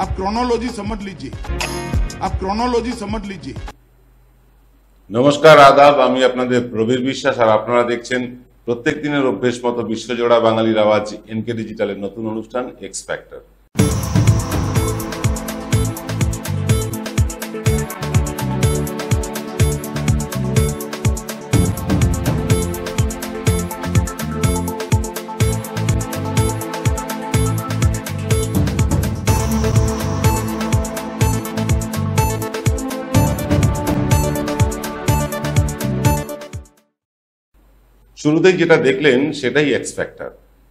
आप क्रोनोलॉजी समझ लीजिए, आप क्रोनोलॉजी समझ लीजिए। নমস্কার, আদাব। আমি আপনাদের প্রবীর বিশ্বাস, আর আপনারা দেখছেন প্রত্যেক দিনের অভ্যেস মতো বিশ্বজোড়া বাঙালির আওয়াজ এনকে ডিজিটালের নতুন অনুষ্ঠান এক্স ফ্যাক্টর। শুরুতেই যেটা দেখলেন সেটাই এক্স ফ্যাক্টর।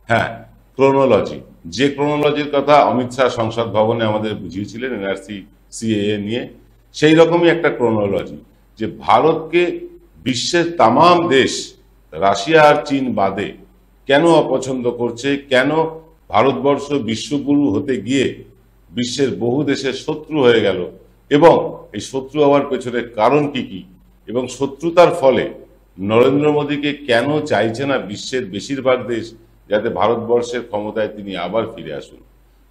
হ্যাঁ, ক্রোনোলজি। যে ক্রোনোলজির কথা অমিত শাহ সংসদ ভবনে আমাদের বুঝিয়েছিলেন এনআরসি সিএএ নিয়ে, সেই রকমই একটা ক্রোনোলজি, যে ভারতকে বিশ্বের তামাম দেশ রাশিয়া আর চীন বাদে কেন অপছন্দ করছে, কেন ভারতবর্ষ বিশ্বগুরু হতে গিয়ে বিশ্বের বহু দেশের শত্রু হয়ে গেল, এবং এই শত্রু হওয়ার পেছনে কারণ কি কি, এবং শত্রুতার ফলে নরেন্দ্র মোদীকে কেন চাইছে না বিশ্বের বেশিরভাগ দেশ যাতে ভারতবর্ষের ক্ষমতায় তিনি আবার ফিরে আসুন।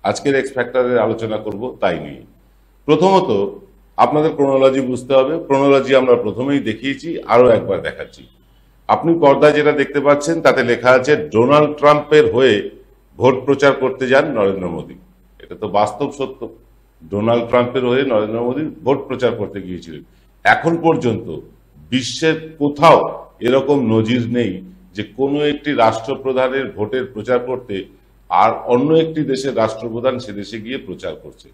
আজকের এক্স ফ্যাক্টরের আলোচনা করব তাই নিয়ে। প্রথমত আপনাদের ক্রোনোলজি বুঝতে হবে। ক্রোনোলজি আমরা প্রথমেই দেখিয়েছি, আরো একবার দেখাচ্ছি। আপনি পর্দায় যেটা দেখতে পাচ্ছেন তাতে লেখা আছে ডোনাল্ড ট্রাম্পের হয়ে ভোট প্রচার করতে যান নরেন্দ্র মোদী। এটা তো বাস্তব সত্য। ডোনাল্ড ট্রাম্পের হয়ে নরেন্দ্র মোদী ভোট প্রচার করতে গিয়েছিলেন। এখন পর্যন্ত বিশ্বের কোথাও এরকম নজির নেই যে কোনো একটি রাষ্ট্রপ্রধানের ভোটের প্রচার করতে আর অন্য একটি দেশের রাষ্ট্রপ্রধান সে দেশে গিয়ে প্রচার করছে।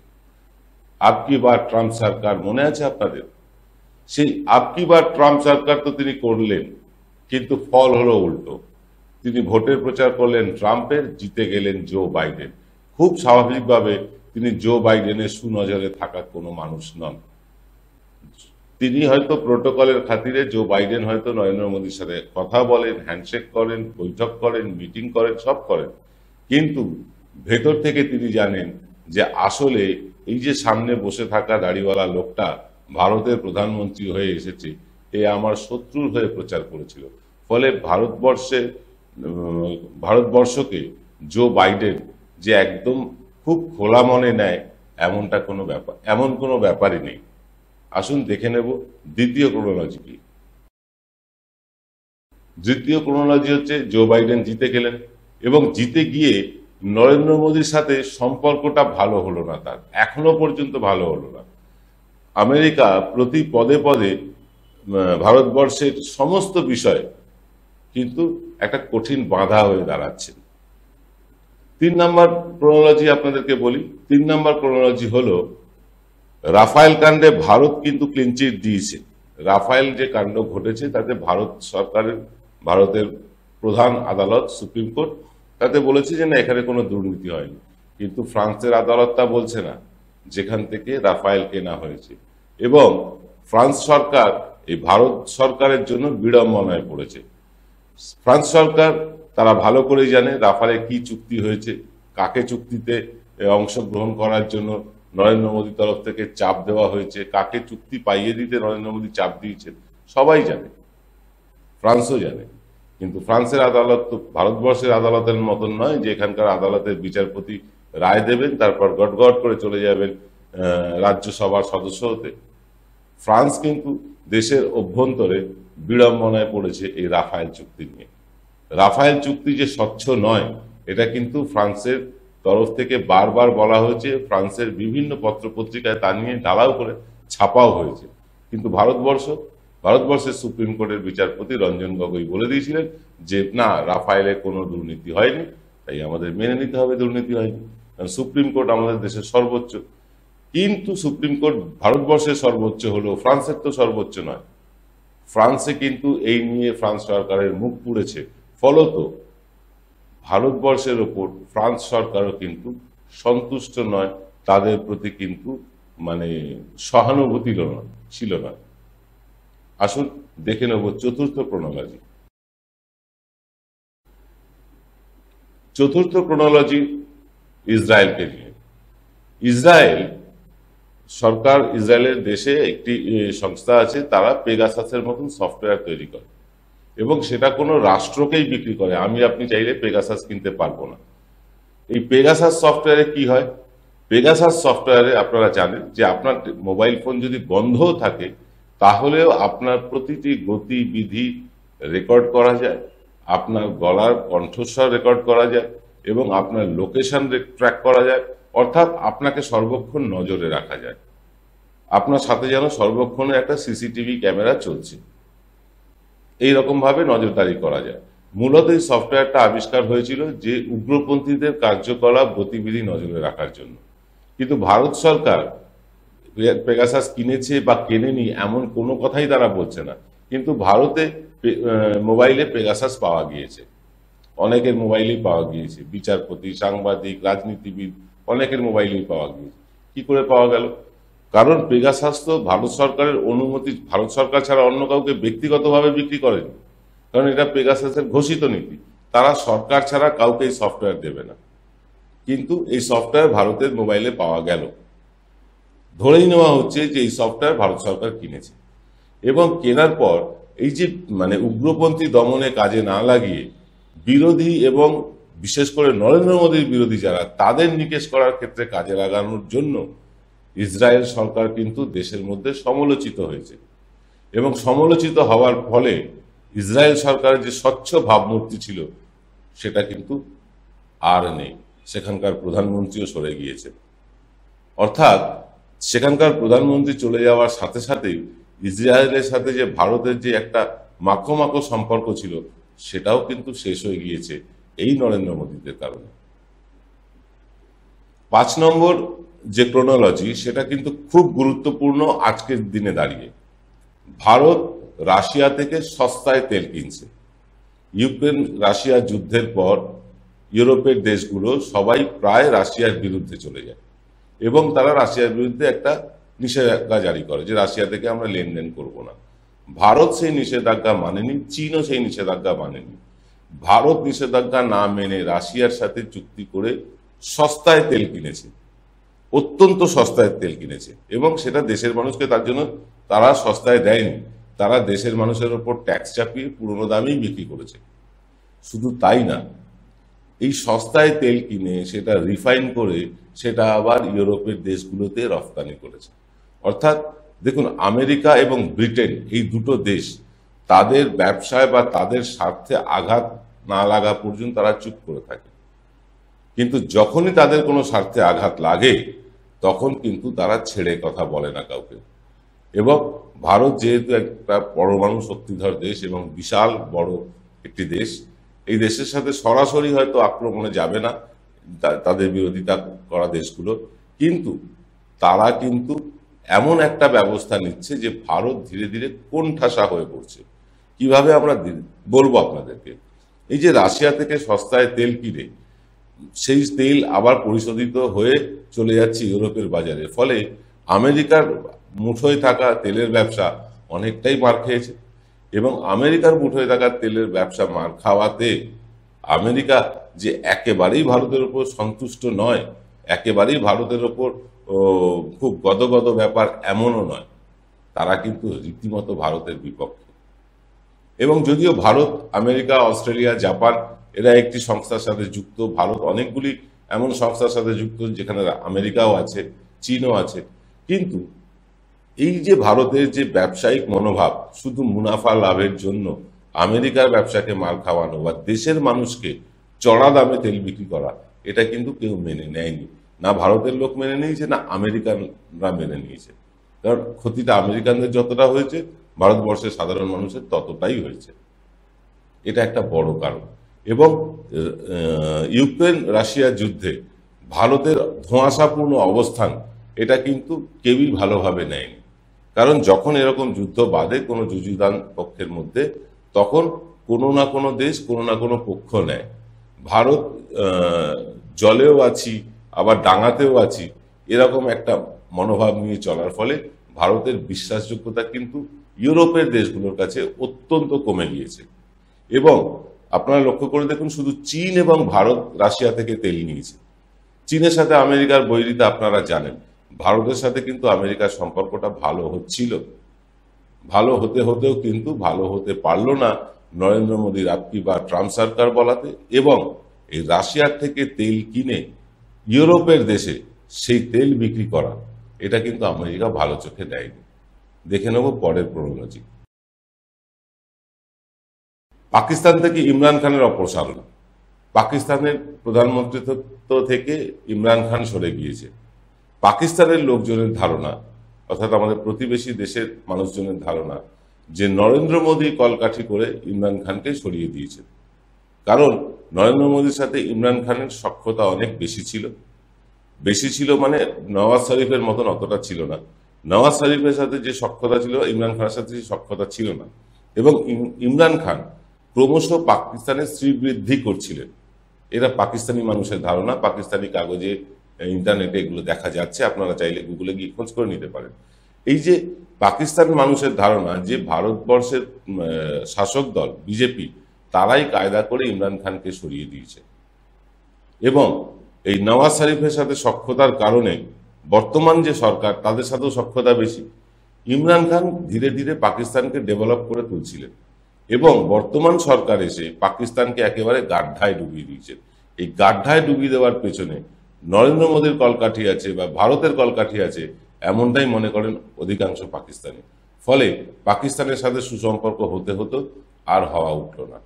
আপকি বার ট্রাম্প সরকার মনে আছে আপনাদের? সেই আপকি বার ট্রাম্প সরকার তো তিনি করলেন, কিন্তু ফল হলো উল্টো। তিনি ভোটের প্রচার করলেন ট্রাম্পের, জিতে গেলেন জো বাইডেন। খুব স্বাভাবিকভাবে তিনি জো বাইডেনের সুনজরে থাকা কোনো মানুষ নন। তিনি হয়তো প্রোটোকলের খাতিরে, জো বাইডেন হয়তো নরেন্দ্র মোদীর সাথে কথা বলেন, হ্যান্ডশেক করেন, বৈঠক করেন, মিটিং করেন, সব করেন, কিন্তু ভেতর থেকে তিনি জানেন যে আসলে এই যে সামনে বসে থাকা দাড়িওয়ালা লোকটা ভারতের প্রধানমন্ত্রী হয়ে এসেছে, এ আমার শত্রুর হয়ে প্রচার করেছিল। ফলে ভারতবর্ষকে জো বাইডেন যে একদম খুব খোলা মনে নেয় এমন কোনো ব্যাপারই নেই। আসুন দেখে নেব দ্বিতীয় ক্রোনোলজি কি। দ্বিতীয় ক্রোনোলজি হচ্ছে জো বাইডেন জিতে গেলেন, এবং জিতে গিয়ে নরেন্দ্র মোদীর সাথে সম্পর্কটা ভালো হলো না, তার এখনো পর্যন্ত ভালো হলো না। আমেরিকা প্রতি পদে পদে ভারতবর্ষের সমস্ত বিষয় কিন্তু একটা কঠিন বাধা হয়ে দাঁড়াচ্ছে। 3 নম্বর ক্রোনোলজি আপনাদেরকে বলি। 3 নম্বর ক্রোনোলজি হলো রাফায়েল কাণ্ডে ভারত কিন্তু ক্লিনচিট দিয়েছে। রাফায়েল যে কাণ্ড ঘটেছে তাতে ভারতের প্রধান আদালত সুপ্রিম কোর্ট তাতে বলেছে যে না, এখানে কোনো দুর্নীতি হয়নি। কিন্তু ফ্রান্সের আদালত তা বলছে না, যেখান থেকে রাফায়েল কেনা হয়েছে। এবং ফ্রান্স সরকার এই ভারত সরকারের জন্য বিড়ম্বনায় পড়েছে। ফ্রান্স সরকার তারা ভালো করেই জানে রাফালে কি চুক্তি হয়েছে, কাকে চুক্তিতে অংশগ্রহণ করার জন্য নরেন্দ্র মোদীর তরফ থেকে চাপ দেওয়া হয়েছে, কাকে চুক্তি পাইয়ে দিতে নরেন্দ্র মোদী চাপ দিয়েছেন, সবাই জানে, ফ্রান্সও জানে। কিন্তু ফ্রান্সের আদালত তো ভারতবর্ষের আদালতের মতন নয় যে এখানকার আদালতের বিচারপতি রায় দেবেন তারপর গটগট করে চলে যাবেন রাজ্যসভার সদস্য হতে। ফ্রান্স কিন্তু দেশের অভ্যন্তরে বিড়ম্বনায় পড়েছে এই রাফায়েল চুক্তি নিয়ে। রাফায়েল চুক্তি যে স্বচ্ছ নয়, এটা কিন্তু ফ্রান্সের তরফ থেকে বারবার বলা হয়েছে। ফ্রান্সের বিভিন্ন পত্রপত্রিকায় তা নিয়ে ঢালাও করে ছাপাও হয়েছে। কিন্তু ভারতবর্ষের সুপ্রিম কোর্টের বিচারপতি রঞ্জন গগৈ বলে দিয়েছিলেন যে না, রাফায়েলে কোনো দুর্নীতি হয়নি, তাই আমাদের মেনে নিতে হবে দুর্নীতি হয়নি, কারণ সুপ্রিম কোর্ট আমাদের দেশের সর্বোচ্চ। কিন্তু সুপ্রিম কোর্ট ভারতবর্ষের সর্বোচ্চ হলো, ফ্রান্সের তো সর্বোচ্চ নয়। ফ্রান্সে কিন্তু এই নিয়ে ফ্রান্স সরকারের মুখ পুড়েছে। ফলত ভারতবর্ষের ওপর ফ্রান্স সরকারও কিন্তু সন্তুষ্ট নয়, তাদের প্রতি কিন্তু সহানুভূতি ছিল না। আসুন দেখে নেব চতুর্থ ক্রোনোলজি। চতুর্থ ক্রোনোলজি ইসরায়েলকে নিয়ে। ইসরায়েলের দেশে একটি সংস্থা আছে, তারা পেগাসাসের মতন সফটওয়্যার তৈরি করে এবং সেটা কোনো রাষ্ট্রকেই বিক্রি করে। আপনি চাইলে পেগাসাস কিনতে পারবো না। এই পেগাসাস সফটওয়্যারে কি হয়, পেগাসাস সফটওয়্যারে আপনারা জানেন যে আপনার মোবাইল ফোন যদি বন্ধও থাকে তাহলেও আপনার প্রতিটি গতিবিধি রেকর্ড করা যায়, আপনার গলার কণ্ঠস্বর রেকর্ড করা যায় এবং আপনার লোকেশন ট্র্যাক করা যায়, অর্থাৎ আপনাকে সর্বক্ষণ নজরে রাখা যায়। আপনার সাথে যেন সর্বক্ষণে একটা সিসিটিভি ক্যামেরা চলছে, এইরকম ভাবে নজরদারি করা যায়। মূলত এই সফটওয়্যারটা আবিষ্কার হয়েছিল যে উগ্রপন্থীদের কার্যকলাপ গতিবিধি নজরে রাখার জন্য। কিন্তু ভারত সরকার পেগাসাস কিনেছে বা কেনেনি এমন কোনো কথাই তারা বলছে না, কিন্তু ভারতে মোবাইলে পেগাসাস পাওয়া গিয়েছে, অনেকের মোবাইলেই পাওয়া গিয়েছে, বিচারপতি, সাংবাদিক, রাজনীতিবিদ অনেকের মোবাইলেই পাওয়া গিয়েছে। কি করে পাওয়া গেল? কারণ পেগাসাস তো ভারত সরকারের অনুমতি, ভারত সরকার ছাড়া অন্য কাউকে ব্যক্তিগতভাবে বিক্রি করেনি, কারণ এটা পেগাসাসের ঘোষিত নীতি, তারা সরকার ছাড়া কাউকে এই সফটওয়্যার দেবে না। কিন্তু এই সফটওয়্যার ভারতের মোবাইলে পাওয়া গেল, ধরেই নেওয়া হচ্ছে যে এই সফটওয়্যার ভারত সরকার কিনেছে। এবং কেনার পর এই যে উগ্রপন্থী দমনে কাজে না লাগিয়ে বিরোধী এবং বিশেষ করে নরেন্দ্র মোদীর বিরোধী যারা, তাদের নিকেশ করার ক্ষেত্রে কাজে লাগানোর জন্য ইসরায়েল সরকার কিন্তু দেশের মধ্যে সমালোচিত হয়েছে। এবং সমালোচিত হওয়ার ফলে ইসরায়েল সরকারের যে স্বচ্ছ ভাবমূর্তি ছিল সেটা কিন্তু আর নেই, সেখানকার প্রধানমন্ত্রীও সরে গিয়েছে। অর্থাৎ সেখানকার প্রধানমন্ত্রী চলে যাওয়ার সাথে সাথেই ইসরায়েলের সাথে যে ভারতের যে একটা মাখো মাখো সম্পর্ক ছিল সেটাও কিন্তু শেষ হয়ে গিয়েছে এই নরেন্দ্র মোদীদের কারণে। 5 নম্বর যে ক্রোনোলজি সেটা কিন্তু খুব গুরুত্বপূর্ণ আজকের দিনে দাঁড়িয়ে। ভারত রাশিয়া থেকে সস্তায় তেল কিনছে। ইউক্রেন রাশিয়া যুদ্ধের পর ইউরোপের দেশগুলো সবাই প্রায় রাশিয়ার বিরুদ্ধে চলে যায় এবং তারা রাশিয়ার বিরুদ্ধে একটা নিষেধাজ্ঞা জারি করে যে রাশিয়া থেকে আমরা লেনদেন করব না। ভারত সেই নিষেধাজ্ঞা মানেনি, চীনও সেই নিষেধাজ্ঞা মানেনি। ভারত নিষেধাজ্ঞা না মেনে রাশিয়ার সাথে চুক্তি করে সস্তায় তেল কিনেছে, অত্যন্ত সস্তায় তেল কিনেছে এবং সেটা দেশের মানুষকে, তার জন্য তারা সস্তায় দেয়নি, তারা দেশের মানুষের ওপর ট্যাক্স চাপিয়ে পুরনো দামেই বিক্রি করেছে। শুধু তাই না, এই সস্তায় তেল কিনে সেটা রিফাইন করে সেটা আবার ইউরোপের দেশগুলোতে রফতানি করেছে। অর্থাৎ দেখুন, আমেরিকা এবং ব্রিটেন এই দুটো দেশ তাদের ব্যবসায় বা তাদের স্বার্থে আঘাত না লাগা পর্যন্ত তারা চুপ করে থাকে, কিন্তু যখনই তাদের কোনো স্বার্থে আঘাত লাগে তখন কিন্তু তারা ছেড়ে কথা বলে না কাউকে। এবং ভারত যেহেতু একটা পরমাণু শক্তিধর দেশ এবং বিশাল বড় একটি দেশ, এই দেশের সাথে সরাসরি হয়তো আক্রমণে যাবে না তাদের বিরোধিতা করা দেশগুলো, কিন্তু তারা কিন্তু এমন একটা ব্যবস্থা নিচ্ছে যে ভারত ধীরে ধীরে কোণঠাসা হয়ে পড়ছে। কিভাবে আমরা বলবো আপনাদেরকে, এই যে রাশিয়া থেকে সস্তায় তেল কিনে সেই তেল আবার পরিশোধিত হয়ে চলে যাচ্ছে ইউরোপের বাজারে, ফলে আমেরিকার মুঠোয় থাকা তেলের ব্যবসা অনেকটাই মার খেয়েছে। এবং আমেরিকার মুঠোয় থাকা তেলের ব্যবসা মার খাওয়াতে আমেরিকা যে একেবারেই ভারতের উপর সন্তুষ্ট নয়, একেবারেই ভারতের উপর খুব গদগদ ব্যাপার এমনও নয়, তারা কিন্তু রীতিমতো ভারতের বিপক্ষে। এবং যদিও ভারত, আমেরিকা, অস্ট্রেলিয়া, জাপান এরা একটি সংস্থার সাথে যুক্ত, ভারত অনেকগুলি এমন সংস্থার সাথে যুক্ত যেখানে আমেরিকাও আছে, চীনও আছে, কিন্তু এই যে ভারতের যে ব্যবসায়িক মনোভাব, শুধু মুনাফা লাভের জন্য আমেরিকার ব্যবসাকে মার খাওয়ানো বা দেশের মানুষকে চড়া দামে তেল বিক্রি করা, এটা কিন্তু কেউ মেনে নেয়নি। না ভারতের লোক মেনে নিয়েছে, না আমেরিকানরা মেনে নিয়েছে। কারণ ক্ষতিটা আমেরিকানদের যতটা হয়েছে, ভারতবর্ষের সাধারণ মানুষের ততটাই হয়েছে। এটা একটা বড় কারণ। এবং ইউক্রেন রাশিয়া যুদ্ধে ভারতের ধোঁয়াশাপূর্ণ অবস্থান এটা কিন্তু কেউই ভালোভাবে নেয়নি। কারণ যখন এরকম যুদ্ধ বাধে কোনো যুযুধান পক্ষের মধ্যে, তখন কোনো না কোনো দেশ কোনো না কোনো পক্ষ নেয়। ভারত জলেও আছি আবার ডাঙাতেও আছি, এরকম একটা মনোভাব নিয়ে চলার ফলে ভারতের বিশ্বাসযোগ্যতা কিন্তু ইউরোপের দেশগুলোর কাছে অত্যন্ত কমে গিয়েছে। এবং আপনারা লক্ষ্য করে দেখুন, শুধু চীন এবং ভারত রাশিয়া থেকে তেল নিয়েছে। চীনের সাথে আমেরিকার বৈরিতা আপনারা জানেন। ভারতের সাথে কিন্তু আমেরিকার সম্পর্কটা ভালো হচ্ছিল, ভালো হতে হতেও কিন্তু ভালো হতে পারল না নরেন্দ্র মোদীর আপকি বা ট্রাম্প সরকার বলাতে। এবং এই রাশিয়ার থেকে তেল কিনে ইউরোপের দেশে সেই তেল বিক্রি করা, এটা কিন্তু আমেরিকা ভালো চোখে দেয়নি। দেখে নেব পরের ক্রোনোলজি। পাকিস্তান থেকে ইমরান খানের অপসারণ। পাকিস্তানের প্রধানমন্ত্রিত্ব থেকে ইমরান খান সরে গিয়েছে। পাকিস্তানের লোকজনের ধারণা, অর্থাৎ আমাদের প্রতিবেশী দেশের মানুষজনের ধারণা, যে নরেন্দ্র মোদী কলকাঠি করে ইমরান খানকে সরিয়ে দিয়েছে। কারণ নরেন্দ্র মোদীর সাথে ইমরান খানের সখ্যতা অনেক বেশি ছিল মানে নওয়াজ শরীফের মতন অতটা ছিল না। নওয়াজ শরীফের সাথে যে সখ্যতা ছিল, ইমরান খানের সাথে সেই সখ্যতা ছিল না। এবং ইমরান খান ক্রমশ পাকিস্তানের শ্রীবৃদ্ধি করছিলেন। এরা পাকিস্তানি মানুষের ধারণা, পাকিস্তানি কাগজে, ইন্টারনেটে এগুলো দেখা যাচ্ছে, আপনারা চাইলে গুগলে গিয়ে খোঁজ করে নিতে পারেন। এই যে পাকিস্তান মানুষের ধারণা যে ভারতবর্ষের শাসক দল বিজেপি তারাই কায়দা করে ইমরান খানকে সরিয়ে দিয়েছে, এবং এই নওয়াজ শরীফের সাথে সখ্যতার কারণে বর্তমান যে সরকার তাদের সাথেও সখ্যতা বেশি। ইমরান খান ধীরে ধীরে পাকিস্তানকে ডেভেলপ করে তুলছিলেন, এবং বর্তমান সরকার এসে পাকিস্তানকে একেবারে গাড্ডায় ডুবিয়ে দিয়েছে। এই গাড্ডায় ডুবিয়ে দেওয়ার পেছনে নরেন্দ্র মোদীর কলকাঠি আছে বা ভারতের কলকাঠি আছে, এমনটাই মনে করেন অধিকাংশ পাকিস্তানি। ফলে পাকিস্তানের সাথে সুসম্পর্ক হতে হতো, আর হওয়া উঠল না।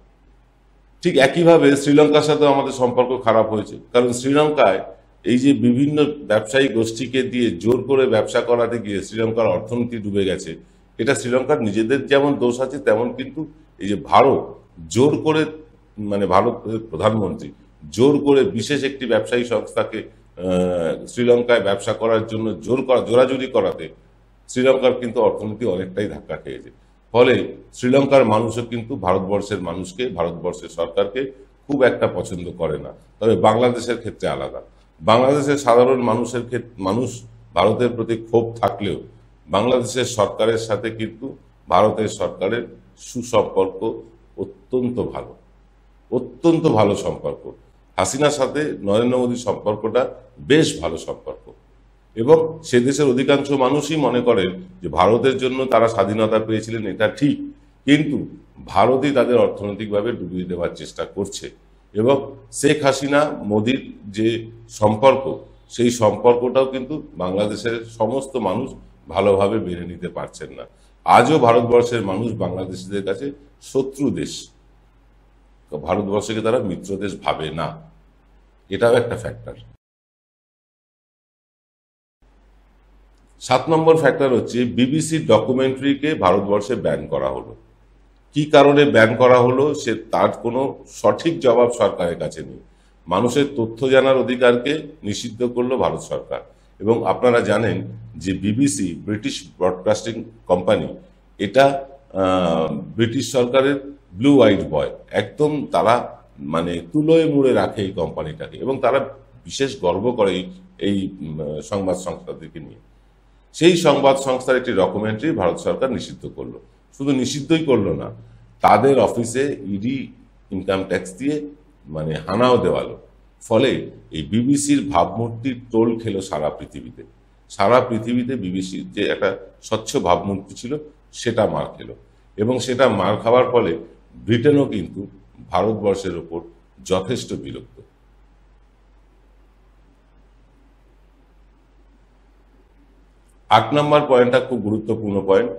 ঠিক একইভাবে শ্রীলঙ্কার সাথে আমাদের সম্পর্ক খারাপ হয়েছে, কারণ শ্রীলঙ্কায় এই যে বিভিন্ন ব্যবসায়ী গোষ্ঠীকে দিয়ে জোর করে ব্যবসা করাতে গিয়ে শ্রীলঙ্কার অর্থনীতি ডুবে গেছে। এটা শ্রীলঙ্কার নিজেদের যেমন দোষ আছে, তেমন কিন্তু এই যে ভারত জোর করে, মানে ভারতের প্রধানমন্ত্রী জোর করে বিশেষ একটি ব্যবসায়ী সংস্থাকে শ্রীলঙ্কায় ব্যবসা করার জন্য জোরাজুরি করাতে শ্রীলঙ্কার কিন্তু অর্থনীতি অনেকটাই ধাক্কা খেয়েছে। ফলে শ্রীলঙ্কার মানুষও কিন্তু ভারতবর্ষের মানুষকে, ভারতবর্ষের সরকারকে খুব একটা পছন্দ করে না। তবে বাংলাদেশের ক্ষেত্রে আলাদা। বাংলাদেশের সাধারণ মানুষ ভারতের প্রতি ক্ষোভ থাকলেও বাংলাদেশের সরকারের সাথে কিন্তু ভারতের সরকারের সুসম্পর্ক অত্যন্ত ভালো সম্পর্ক। হাসিনার সাথে নরেন্দ্র মোদীর সম্পর্কটা বেশ ভালো সম্পর্ক, এবং সে দেশের অধিকাংশ মানুষই মনে করেন যে ভারতের জন্য তারা স্বাধীনতা পেয়েছিলেন, এটা ঠিক, কিন্তু ভারতই তাদের অর্থনৈতিকভাবে ডুবিয়ে দেওয়ার চেষ্টা করছে। এবং শেখ হাসিনা মোদীর যে সম্পর্ক, সেই সম্পর্কটাও কিন্তু বাংলাদেশের সমস্ত মানুষ ভালোভাবে মেনে নিতে পারছেন না। আজও ভারতবর্ষের মানুষ বাংলাদেশিদের কাছে শত্রু দেশ, ভারতবর্ষকে তারা মিত্র দেশ ভাবে না। এটাও একটা ফ্যাক্টর। 7 নম্বর ফ্যাক্টর হচ্ছে বিবিসির ডকুমেন্টারিকে ভারতবর্ষে ব্যান করা হলো। কি কারণে ব্যান করা হলো তার কোনো সঠিক জবাব সরকারের কাছে নেই। মানুষের তথ্য জানার অধিকারকে নিষিদ্ধ করলো ভারত সরকার। এবং আপনারা জানেন যে বিবিসি, ব্রিটিশ ব্রডকাস্টিং কোম্পানি, এটা ব্রিটিশ সরকারের ব্লু হোয়াইট বয়, একদম তারা মানে তুলোয় মুড়ে রাখে এই কোম্পানিটাকে, এবং তারা বিশেষ গর্ব করে এই সংবাদ সংস্থাটিকে নিয়ে। সেই সংবাদ সংস্থার একটি ডকুমেন্টারি ভারত সরকার নিষিদ্ধ করলো। শুধু নিষিদ্ধই করলো না, তাদের অফিসে ইডি ইনকাম ট্যাক্স দিয়ে মানে হানাও দেওয়ালো। ফলে এই বিবিসির ভাবমূর্তির টোল খেলো সারা পৃথিবীতে বিবিসির যে একটা স্বচ্ছ ভাবমূর্তি ছিল সেটা মার খেলো, এবং সেটা মার খাওয়ার ফলে ব্রিটেনও কিন্তু ভারতবর্ষের ওপর যথেষ্ট বিরক্ত। 8 নম্বর পয়েন্টটা খুব গুরুত্বপূর্ণ পয়েন্ট।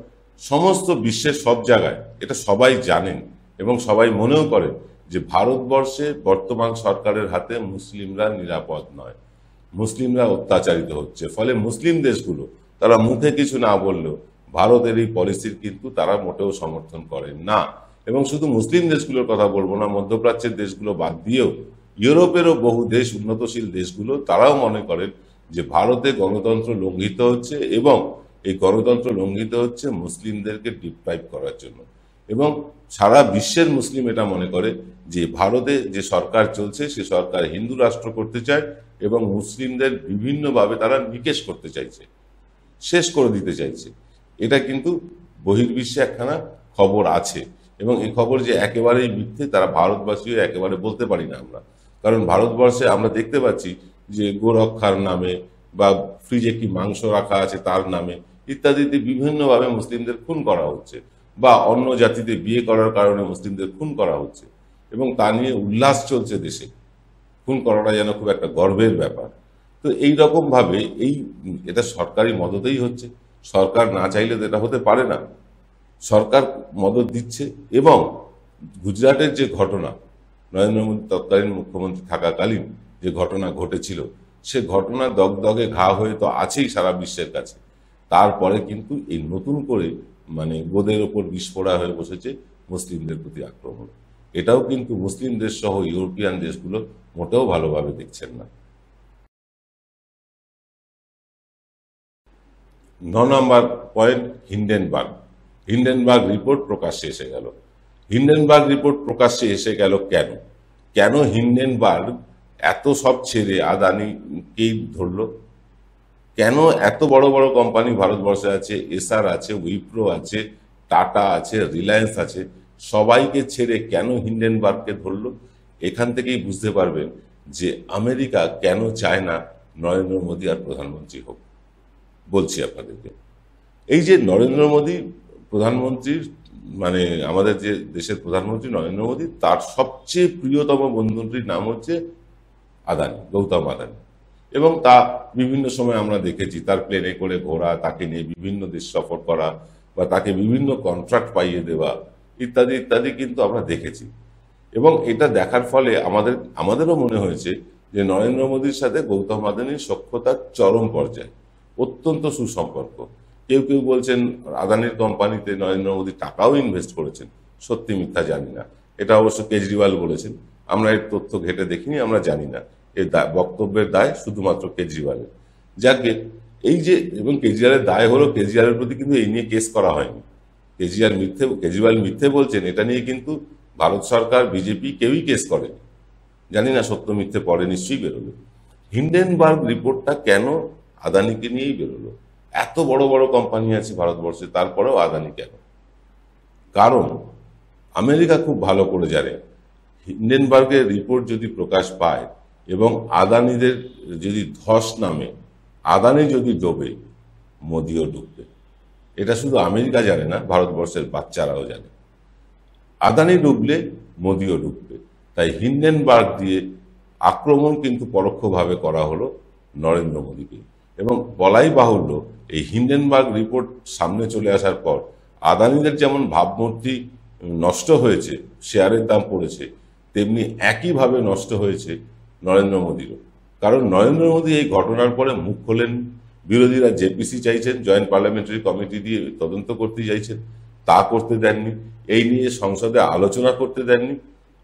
সমস্ত বিশ্বের সব জায়গায় এটা সবাই জানেন এবং সবাই মনেও করেন যে ভারতবর্ষে বর্তমান সরকারের হাতে মুসলিমরা নিরাপদ নয়, মুসলিমরা অত্যাচারিত হচ্ছে। ফলে মুসলিম দেশগুলো তারা মুখে কিছু না বললেও ভারতের এই পলিসির কিন্তু তারা মোটেও সমর্থন করেন না। এবং শুধু মুসলিম দেশগুলোর কথা বলবো না, মধ্যপ্রাচ্যের দেশগুলো বাদ দিয়েও ইউরোপেরও বহু দেশ, উন্নতশীল দেশগুলো, তারাও মনে করেন যে ভারতে গণতন্ত্র লঙ্ঘিত হচ্ছে, এবং এই গণতন্ত্র লঙ্ঘিত হচ্ছে মুসলিমদেরকে ডিপ্রাইভ করার জন্য। এবং সারা বিশ্বের মুসলিম এটা মনে করে যে ভারতে যে সরকার চলছে সে সরকার হিন্দু রাষ্ট্র করতে চায়, এবং মুসলিমদের বিভিন্নভাবে তারা নিকেশ করতে চাইছে, শেষ করে দিতে চাইছে। এটা কিন্তু বহির্বিশ্বে একখানা খবর আছে, এবং এই খবর যে একেবারেই মিথ্যে তারা ভারতবাসীও একেবারে বলতে পারি না আমরা। কারণ ভারতবর্ষে আমরা দেখতে পাচ্ছি যে গোরক্ষার নামে বা ফ্রিজে কি মাংস রাখা আছে তার নামে ইত্যাদিতে বিভিন্নভাবে মুসলিমদের খুন করা হচ্ছে, বা অন্য জাতিতে বিয়ে করার কারণে মুসলিমদের খুন করা হচ্ছে, এবং তা নিয়ে উল্লাস চলছে দেশে। খুন করাটা যেন খুব একটা গর্বের ব্যাপার। তো এই রকম ভাবে এটা সরকারি মদতেই হচ্ছে। সরকার না চাইলে তো এটা হতে পারে না, সরকার মদত দিচ্ছে। এবং গুজরাটের যে ঘটনা, নরেন্দ্র মোদী তৎকালীন মুখ্যমন্ত্রী থাকাকালীন যে ঘটনা ঘটেছিল, সে ঘটনা দগদগে ঘা হয়ে তো আছেই সারা বিশ্বের কাছে। তারপরে কিন্তু এই নতুন করে গোদের ওপর বিস্ফোরা হয়ে বসেছে মুসলিমদের প্রতি আক্রমণ। এটাও কিন্তু মুসলিম দেশ সহ ইউরোপিয়ান দেশগুলো মোটেও ভালোভাবে দেখছেন না। 9 নম্বর পয়েন্ট, হিন্ডেনবার্গ। হিন্ডেনবার্গ রিপোর্ট প্রকাশ্যে এসে গেল। হিন্ডেনবার্গ রিপোর্ট প্রকাশ্যে এসে গেল কেন? কেন হিন্ডেনবার্গ এত সব ছেড়ে আদানিকেই ধরলো? কেন এত বড় বড় কোম্পানি ভারতবর্ষে আছে, এসআর আছে, উইপ্রো আছে, টাটা আছে, রিলায়েন্স আছে, সবাইকে ছেড়ে কেন হিন্ডেনবার্গকে ধরলো? এখান থেকেই বুঝতে পারবেন যে আমেরিকা কেন চায় না নরেন্দ্র মোদী আর প্রধানমন্ত্রী হোক। বলছি আপনাদেরকে, এই যে নরেন্দ্র মোদী প্রধানমন্ত্রীর আমাদের যে দেশের প্রধানমন্ত্রী নরেন্দ্র মোদী, তার সবচেয়ে প্রিয়তম বন্ধুটির নাম হচ্ছে আদানি, গৌতম আদানি। এবং তা বিভিন্ন সময় আমরা দেখেছি, তার প্লেনে করে ঘোরা, তাকে নিয়ে বিভিন্ন দেশ সফর করা, বা তাকে বিভিন্ন কন্ট্রাক্ট পাইয়ে দেওয়া, ইত্যাদি ইত্যাদি কিন্তু আমরা দেখেছি। এবং এটা দেখার ফলে আমাদেরও মনে হয়েছে যে নরেন্দ্র মোদীর সাথে গৌতম আদানির সখ্যতার চরম পর্যায়ে, অত্যন্ত সুসম্পর্ক। কেউ কেউ বলছেন আদানির কোম্পানিতে নরেন্দ্র মোদী টাকাও ইনভেস্ট করেছেন। সত্যি মিথ্যা জানি না, এটা অবশ্য কেজরিওয়াল বলেছেন। আমরা এর তথ্য ঘেটে দেখিনি, আমরা জানি না। এই বক্তব্যের দায় শুধুমাত্র কেজরিওয়ালের। যাকে এবং কেজরিওয়ালের দায় হলো, কেজরিওয়ালের প্রতি কিন্তু এই নিয়ে কেস করা হয়নি। কেজরিওয়াল মিথ্যে বলছেন, এটা নিয়ে কিন্তু ভারত সরকার, বিজেপি কেউই কেস করেনি। জানি না, সত্য মিথ্যে পরে নিশ্চয়ই বেরোলো। হিন্ডেনবার্গ রিপোর্টটা কেন আদানিকে নিয়েই বেরোলো? এত বড় বড় কোম্পানি আছে ভারতবর্ষে, তারপরেও আদানি কেন? কারণ আমেরিকা খুব ভালো করে জানে, হিন্ডেনবার্গের রিপোর্ট যদি প্রকাশ পায় এবং আদানিদের যদি ধস নামে, আদানি যদি ডোবে, মোদিও ডুববে। এটা শুধু আমেরিকা জানে না, ভারতবর্ষের বাচ্চারাও জানে। আদানি ডুবলে মোদিও ডুববে। তাই হিন্ডেনবার্গ দিয়ে আক্রমণ কিন্তু পরোক্ষভাবে করা হলো নরেন্দ্র মোদীকে। এবং বলাই বাহুল্য, এই হিন্ডেনবার্গ রিপোর্ট সামনে চলে আসার পর আদানিদের যেমন ভাবমূর্তি নষ্ট হয়েছে, শেয়ারের দাম পড়েছে, তেমনি একইভাবে নষ্ট হয়েছে নরেন্দ্র মোদীরও। কারণ নরেন্দ্র মোদী এই ঘটনার পরে মুখ খোলেন। বিরোধীরা জেপিসি চাইছেন, জয়েন্ট পার্লামেন্টারি কমিটি দিয়ে তদন্ত করতে চাইছেন, তা করতে দেননি। এই নিয়ে সংসদে আলোচনা করতে দেননি।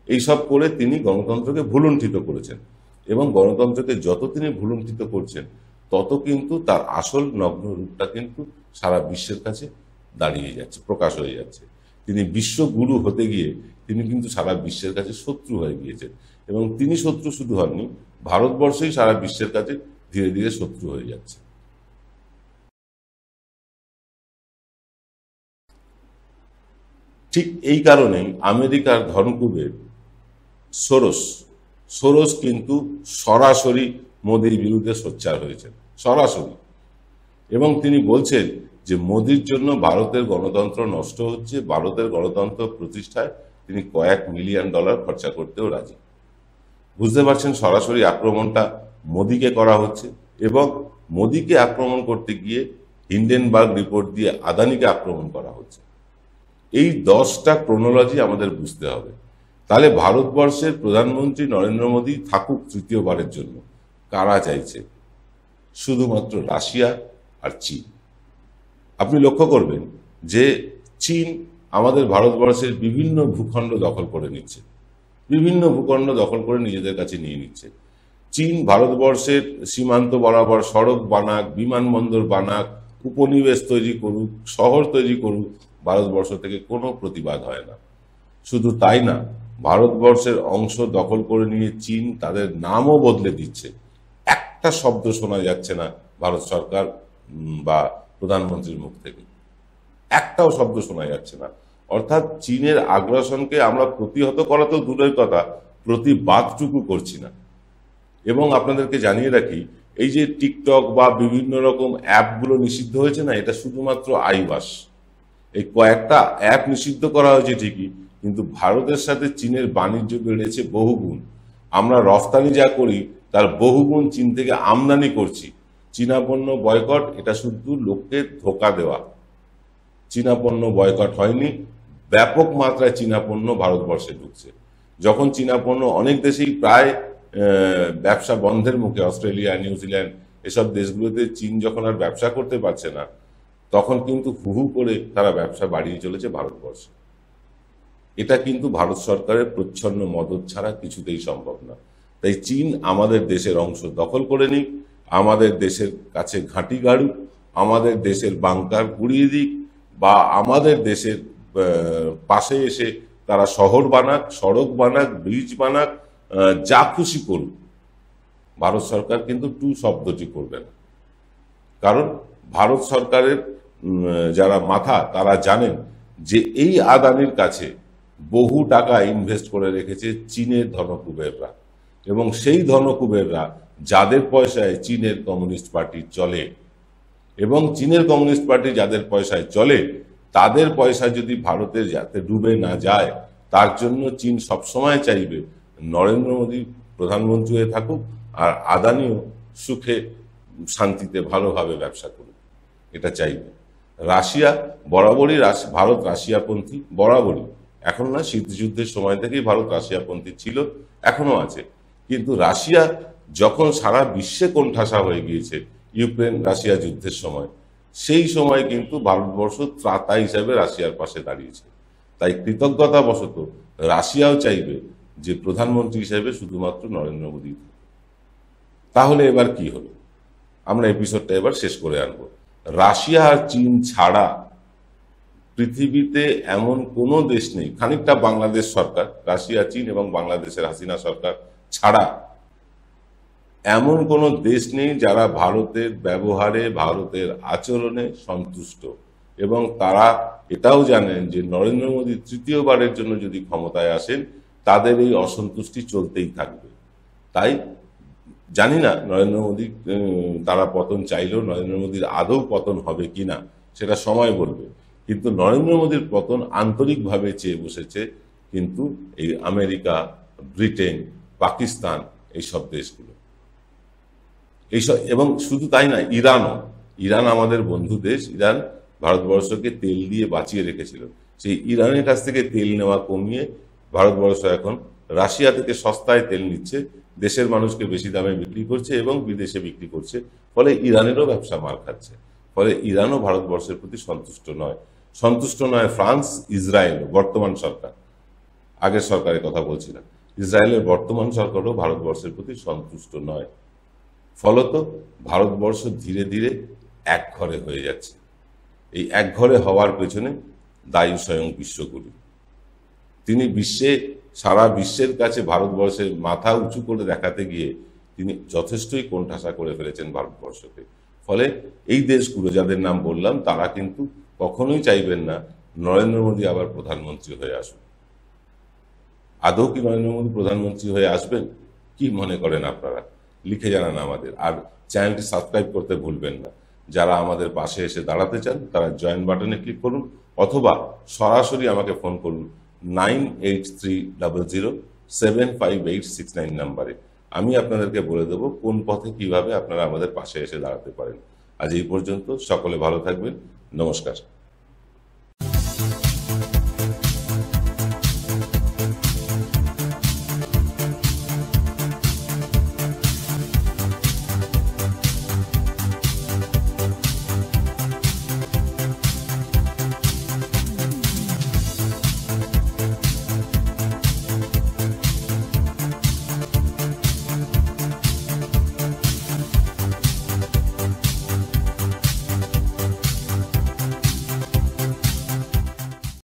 এইসব করে তিনি গণতন্ত্রকে ভুলুণ্ঠিত করেছেন। এবং গণতন্ত্রকে যত তিনি ভুলুণ্ঠিত করছেন, তত কিন্তু তার আসল নগ্ন রূপটা কিন্তু সারা বিশ্বের কাছে দাঁড়িয়ে যাচ্ছে, প্রকাশ হয়ে যাচ্ছে। তিনি বিশ্বগুরু হতে গিয়ে তিনি কিন্তু সারা বিশ্বের কাছে শত্রু হয়ে গিয়েছেন। এবং তিনি শত্রু শুধু হননি, ভারতবর্ষই সারা বিশ্বের কাছে ধীরে ধীরে শত্রু হয়ে যাচ্ছে। ঠিক এই কারণেই আমেরিকার ধনকুবের সোরস কিন্তু সরাসরি মোদির বিরুদ্ধে সোচ্চার হয়েছেন, সরাসরি। এবং তিনি বলছেন যে মোদির জন্য ভারতের গণতন্ত্র নষ্ট হচ্ছে, ভারতের গণতন্ত্র প্রতিষ্ঠায় তিনি কয়েক মিলিয়ন ডলার খরচা করতেও রাজি। বুঝতে পারছেন, সরাসরি আক্রমণটা মোদিকে করা হচ্ছে। এবং মোদিকে আক্রমণ করতে গিয়ে হিন্ডেনবার্গ রিপোর্ট দিয়ে আদানিকে আক্রমণ করা হচ্ছে। এই 10টা ক্রোনোলজি আমাদের বুঝতে হবে। তাহলে ভারতবর্ষের প্রধানমন্ত্রী নরেন্দ্র মোদী থাকুক তৃতীয়বারের জন্য, কারা চাইছে? শুধুমাত্র রাশিয়া আর চীন। আপনি লক্ষ্য করবেন যে চীন আমাদের ভারতবর্ষের বিভিন্ন ভূখণ্ড দখল করে নিচ্ছে, বিভিন্ন ভূখণ্ড দখল করে নিজেদের কাছে নিয়ে নিচ্ছে। চীন ভারতবর্ষের সীমান্ত বরাবর সড়ক বানাক, বিমানবন্দর বানাক, উপনিবেশ তৈরি করুক, শহর তৈরি করুক, ভারতবর্ষ থেকে কোনো প্রতিবাদ হয় না। শুধু তাই না, ভারতবর্ষের অংশ দখল করে নিয়ে চীন তাদের নামও বদলে দিচ্ছে। একটা শব্দ শোনা যাচ্ছে না ভারত সরকার বা প্রধানমন্ত্রীর মুখ থেকে, একটাও শব্দ শোনা যাচ্ছে না। অর্থাৎ চীনের আগ্রাসনকে আমরা প্রতিহত করা তো দূরের কথা, প্রতিবাদটুকু করছি না। এবং আপনাদেরকে জানিয়ে রাখি, এই যে টিকটক বা বিভিন্ন রকম অ্যাপগুলো নিষিদ্ধ হয়েছে না, এটা শুধুমাত্র আইওয়াস। এই কয়েকটা অ্যাপ নিষিদ্ধ করা হয়েছে ঠিকই, কিন্তু ভারতের সাথে চীনের বাণিজ্য বেড়েছে বহুগুণ। আমরা রফতানি যা করি তার বহুগুণ চীন থেকে আমদানি করছি। চীনা পণ্য বয়কট, এটা শুধু লোককে ধোকা দেওয়া। চীনা পণ্য বয়কট হয়নি, ব্যাপক মাত্রায় চীনা পণ্য ভারতবর্ষে ঢুকছে। যখন চীনা পণ্য অনেক দেশেই প্রায় ব্যবসা বন্ধের মুখে, অস্ট্রেলিয়া, নিউজিল্যান্ড এসব দেশগুলোতে চীন যখন আর ব্যবসা করতে পারছে না, তখন কিন্তু হু হু করে তারা ব্যবসা বাড়িয়ে চলেছে ভারতবর্ষে। এটা কিন্তু ভারত সরকারের প্রচ্ছন্ন মদত ছাড়া কিছুতেই সম্ভব না। তাই চীন আমাদের দেশের অংশ দখল করে নিক, আমাদের দেশের কাছে ঘাঁটি গাড়ুক, আমাদের দেশের বাংকার গুড়িয়ে দিক, বা আমাদের দেশের পাশে এসে তারা শহর বানাক, সড়ক বানাক, ব্রিজ বানাক, যা খুশি করুক, ভারত সরকার কিন্তু টু শব্দটি করবে না। কারণ ভারত সরকারের যারা মাথা, তারা জানেন যে এই আদানির কাছে বহু টাকা ইনভেস্ট করে রেখেছে চীনের ধনকুবেররা, এবং সেই ধনকুবেররা যাদের পয়সায় চীনের কমিউনিস্ট পার্টি চলে, এবং চীনের কমিউনিস্ট পার্টি যাদের পয়সায় চলে, তাদের পয়সা যদি ভারতের যাতে ডুবে না যায়, তার জন্য চীন সবসময় চাইবে নরেন্দ্র মোদী প্রধানমন্ত্রী হয়ে থাকুক, আর আদানিও সুখে শান্তিতে ভালোভাবে ব্যবসা করুক, এটা চাইবে। রাশিয়া বরাবরই ভারত রাশিয়াপন্থী, বরাবরই। এখন না, শীতযুদ্ধের সময় থেকেই ভারত রাশিয়াপন্থী ছিল, এখনো আছে। কিন্তু রাশিয়া যখন সারা বিশ্বে কোণঠাসা হয়ে গিয়েছে ইউক্রেন রাশিয়া যুদ্ধের সময়, সেই সময় কিন্তু ভারতবর্ষ ত্রাতা হিসাবে রাশিয়ার পাশে দাঁড়িয়েছে। তাই কৃতজ্ঞতাবশত রাশিয়াও চাইবে যে প্রধানমন্ত্রী হিসেবে শুধুমাত্র নরেন্দ্র মোদী। তাহলে এবার কি হলো, আমরা এপিসোডটা এবার শেষ করে আনবো। রাশিয়া আর চীন ছাড়া পৃথিবীতে এমন কোনো দেশ নেই, খানিকটা বাংলাদেশ সরকার, রাশিয়া, চীন এবং বাংলাদেশের হাসিনা সরকার ছাড়া এমন কোনো দেশ নেই যারা ভারতের ব্যবহারে, ভারতের আচরণে সন্তুষ্ট, এবং তারা এটাও জানেন যে নরেন্দ্র মোদী তৃতীয়বারের জন্য যদি ক্ষমতায় আসেন, তাদের এই অসন্তুষ্টি চলতেই থাকবে। তাই জানি না নরেন্দ্র মোদী, তারা পতন চাইলেও নরেন্দ্র মোদীর আদৌ পতন হবে কিনা সেটা সময় বলবে, কিন্তু নরেন্দ্র মোদীর পতন আন্তরিকভাবে চেয়ে বসেছে কিন্তু এই আমেরিকা, ব্রিটেন, পাকিস্তান, এইসব দেশগুলো, এইসব। এবং শুধু তাই না, ইরানও। ইরান আমাদের বন্ধু দেশ। ইরান ভারতবর্ষকে তেল দিয়ে বাঁচিয়ে রেখেছিল। সেই ইরানের কাছ থেকে তেল নেওয়া কমিয়ে ভারতবর্ষ এখন রাশিয়া থেকে সস্তায় তেল নিচ্ছে, দেশের মানুষকে বেশি দামে বিক্রি করছে এবং বিদেশে বিক্রি করছে। ফলে ইরানেরও ব্যবসা মার খাচ্ছে। ফলে ইরানও ভারতবর্ষের প্রতি সন্তুষ্ট নয়। সন্তুষ্ট নয় ফ্রান্স, ইসরায়েল, বর্তমান সরকার, আগের সরকারের কথা বলছি না, ইসরায়েলের বর্তমান সরকারও ভারতবর্ষের প্রতি সন্তুষ্ট নয়। ফলত ভারতবর্ষ ধীরে ধীরে একঘরে হয়ে যাচ্ছে। এই একঘরে হওয়ার পেছনে দায়ী স্বয়ং বিশ্বগুরু। তিনি সারা বিশ্বের কাছে ভারতবর্ষের মাথা উঁচু করে দেখাতে গিয়ে তিনি যথেষ্টই কোণঠাসা করে ফেলেছেন ভারতবর্ষকে। ফলে এই দেশগুলো যাদের নাম বললাম, তারা কিন্তু কখনোই চাইবেন না নরেন্দ্র মোদী আবার প্রধানমন্ত্রী হয়ে আসুন। আদৌ কি নরেন্দ্র মোদী প্রধানমন্ত্রী হয়ে আসবেন? কি মনে করেন আপনারা? লিখে জানান আমাদের। আর চ্যানেলটি সাবস্ক্রাইব করতে ভুলবেন না। যারা আমাদের পাশে এসে দাঁড়াতে চান, তারা জয়েন বাটনে ক্লিক করুন, অথবা সরাসরি আমাকে ফোন করুন 9830075869 নাম্বারে। আমি আপনাদেরকে বলে দেবো কোন পথে কিভাবে আপনারা আমাদের পাশে এসে দাঁড়াতে পারেন। আজ এই পর্যন্ত। সকলে ভালো থাকবেন। নমস্কার।